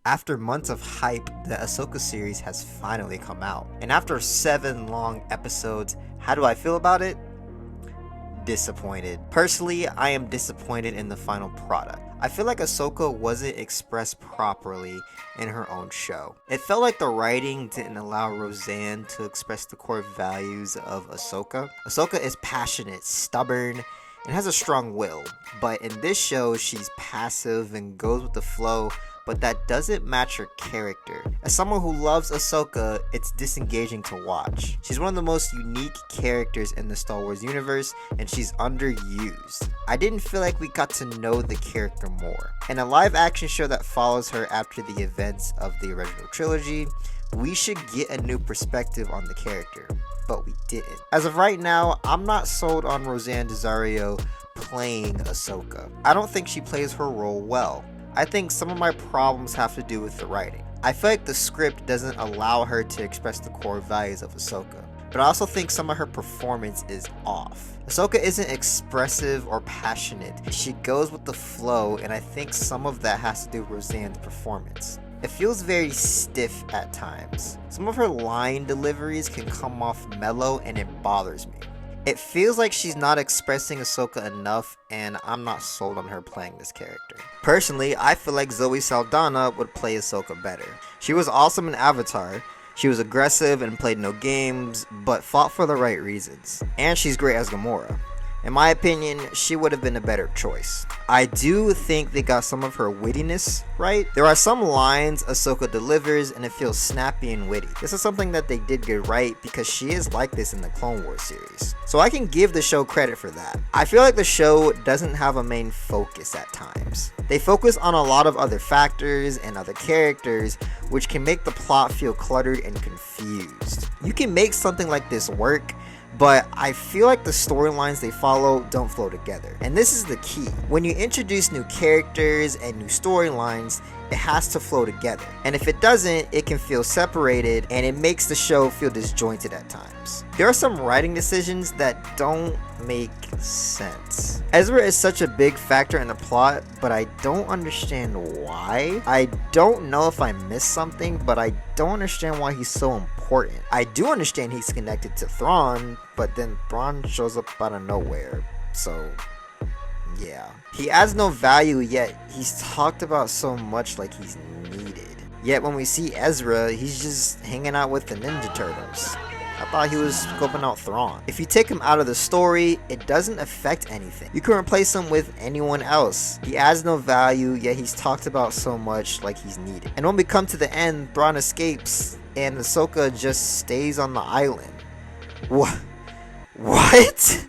After months of hype, the Ahsoka series has finally come out. And after 7 long episodes, how do I feel about it? Disappointed. Personally, I am disappointed in the final product. I feel like Ahsoka wasn't expressed properly in her own show. It felt like the writing didn't allow Roseanne to express the core values of Ahsoka. Ahsoka is passionate, stubborn, and has a strong will, but in this show, she's passive and goes with the flow, but that doesn't match her character. As someone who loves Ahsoka, it's disengaging to watch. She's one of the most unique characters in the Star Wars universe, and she's underused. I didn't feel like we got to know the character more. In a live action show that follows her after the events of the original trilogy, we should get a new perspective on the character, but we didn't. As of right now, I'm not sold on Roseanne Desario playing Ahsoka. I don't think she plays her role well. I think some of my problems have to do with the writing. I feel like the script doesn't allow her to express the core values of Ahsoka, but I also think some of her performance is off. Ahsoka isn't expressive or passionate. She goes with the flow, and I think some of that has to do with Roseanne's performance. It feels very stiff at times. Some of her line deliveries can come off mellow, and it bothers me. It feels like she's not expressing Ahsoka enough, and I'm not sold on her playing this character. Personally, I feel like Zoe Saldana would play Ahsoka better. She was awesome in Avatar. She was aggressive and played no games, but fought for the right reasons. And she's great as Gamora. In my opinion, she would have been a better choice. I do think they got some of her wittiness right. There are some lines Ahsoka delivers and it feels snappy and witty. This is something that they did get right because she is like this in the Clone Wars series. So I can give the show credit for that. I feel like the show doesn't have a main focus at times. They focus on a lot of other factors and other characters, which can make the plot feel cluttered and confused. You can make something like this work, but I feel like the storylines they follow don't flow together. And this is the key. When you introduce new characters and new storylines, it has to flow together. And if it doesn't, it can feel separated and it makes the show feel disjointed at times. There are some writing decisions that don't make sense. Ezra is such a big factor in the plot, but I don't understand why. I don't know if I missed something, but I don't understand why he's so important. I do understand he's connected to Thrawn, but then Thrawn shows up out of nowhere, so yeah. He adds no value, yet he's talked about so much like he's needed. Yet when we see Ezra, he's just hanging out with the Ninja Turtles. I thought he was scoping out Thrawn. If you take him out of the story, it doesn't affect anything. You can replace him with anyone else. He adds no value, yet he's talked about so much like he's needed. And when we come to the end, Thrawn escapes, and Ahsoka just stays on the island. What?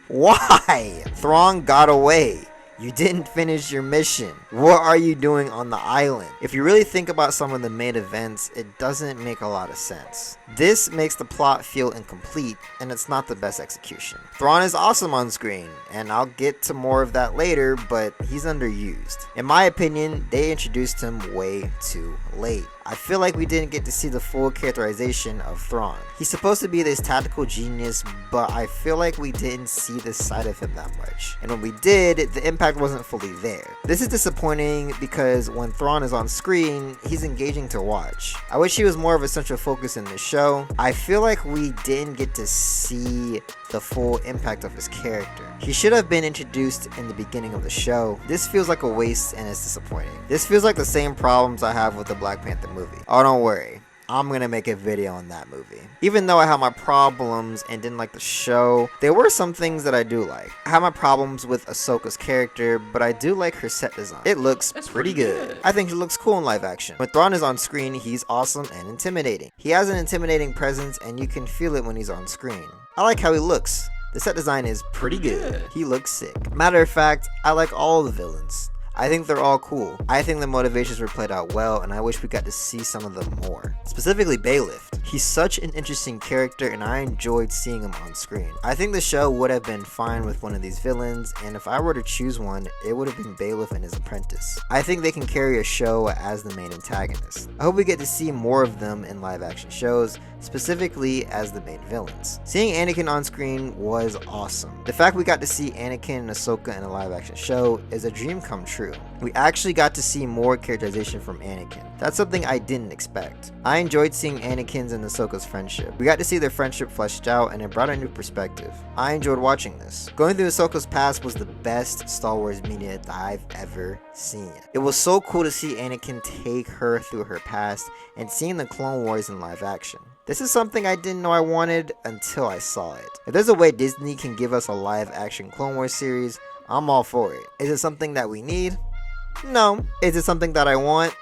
Why? Thrawn got away. You didn't finish your mission. What are you doing on the island? If you really think about some of the main events, it doesn't make a lot of sense. This makes the plot feel incomplete, and it's not the best execution. Thrawn is awesome on screen, and I'll get to more of that later, but he's underused. In my opinion, they introduced him way too late. I feel like we didn't get to see the full characterization of Thrawn. He's supposed to be this tactical genius, but I feel like we didn't see this side of him that much. And when we did, the impact wasn't fully there. This is disappointing because when Thrawn is on screen, he's engaging to watch. I wish he was more of a central focus in the show. I feel like we didn't get to see the full impact of his character. He should have been introduced in the beginning of the show. This feels like a waste and it's disappointing. This feels like the same problems I have with the Black Panther movie. Oh, don't worry. I'm gonna make a video on that movie. Even though I have my problems and didn't like the show, there were some things that I do like. I have my problems with Ahsoka's character, but I do like her set design. It looks pretty good. I think she looks cool in live action. When Thrawn is on screen, he's awesome and intimidating. He has an intimidating presence and you can feel it when he's on screen. I like how he looks. The set design is pretty good. He looks sick. Matter of fact, I like all the villains. I think they're all cool. I think the motivations were played out well, and I wish we got to see some of them more. Specifically Bailiff. He's such an interesting character, and I enjoyed seeing him on screen. I think the show would have been fine with one of these villains, and if I were to choose one, it would have been Bailiff and his apprentice. I think they can carry a show as the main antagonist. I hope we get to see more of them in live action shows, specifically as the main villains. Seeing Anakin on screen was awesome. The fact we got to see Anakin and Ahsoka in a live action show is a dream come true. We actually got to see more characterization from Anakin. That's something I didn't expect. I enjoyed seeing Anakin's and Ahsoka's friendship. We got to see their friendship fleshed out and it brought a new perspective. I enjoyed watching this. Going through Ahsoka's past was the best Star Wars media that I've ever seen. It was so cool to see Anakin take her through her past and seeing the Clone Wars in live action. This is something I didn't know I wanted until I saw it. If there's a way Disney can give us a live action Clone Wars series, I'm all for it. Is it something that we need? No. Is it something that I want?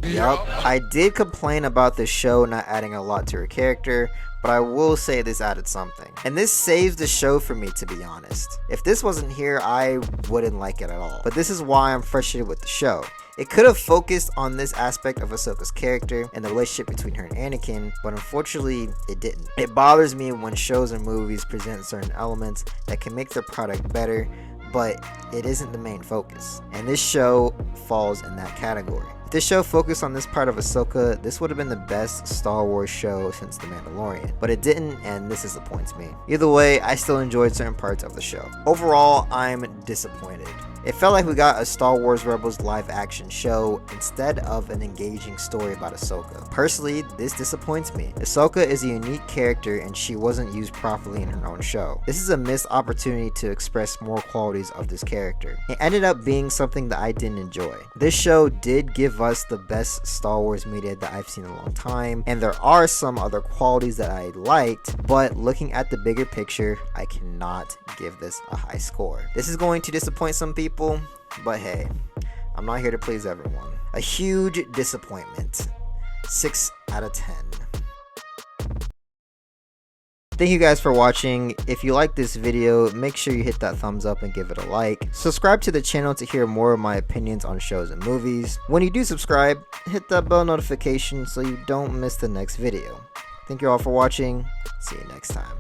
Yup. I did complain about this show not adding a lot to her character, but I will say this added something. And this saves the show for me, to be honest. If this wasn't here, I wouldn't like it at all. But this is why I'm frustrated with the show. It could have focused on this aspect of Ahsoka's character and the relationship between her and Anakin, but unfortunately, it didn't. It bothers me when shows and movies present certain elements that can make their product better, but it isn't the main focus. And this show falls in that category. If this show focused on this part of Ahsoka, this would have been the best Star Wars show since The Mandalorian. But it didn't, and this disappoints me. Either way, I still enjoyed certain parts of the show. Overall, I'm disappointed. It felt like we got a Star Wars Rebels live action show instead of an engaging story about Ahsoka. Personally, this disappoints me. Ahsoka is a unique character and she wasn't used properly in her own show. This is a missed opportunity to express more qualities of this character. It ended up being something that I didn't enjoy. This show did give us the best Star Wars media that I've seen in a long time, and there are some other qualities that I liked, but looking at the bigger picture, I cannot give this a high score. This is going to disappoint some people, but hey, I'm not here to please everyone. A huge disappointment. 6 out of 10. Thank you guys for watching. If you like this video, make sure you hit that thumbs up and give it a like. Subscribe to the channel to hear more of my opinions on shows and movies. When you do subscribe, hit that bell notification so you don't miss the next video. Thank you all for watching. See you next time.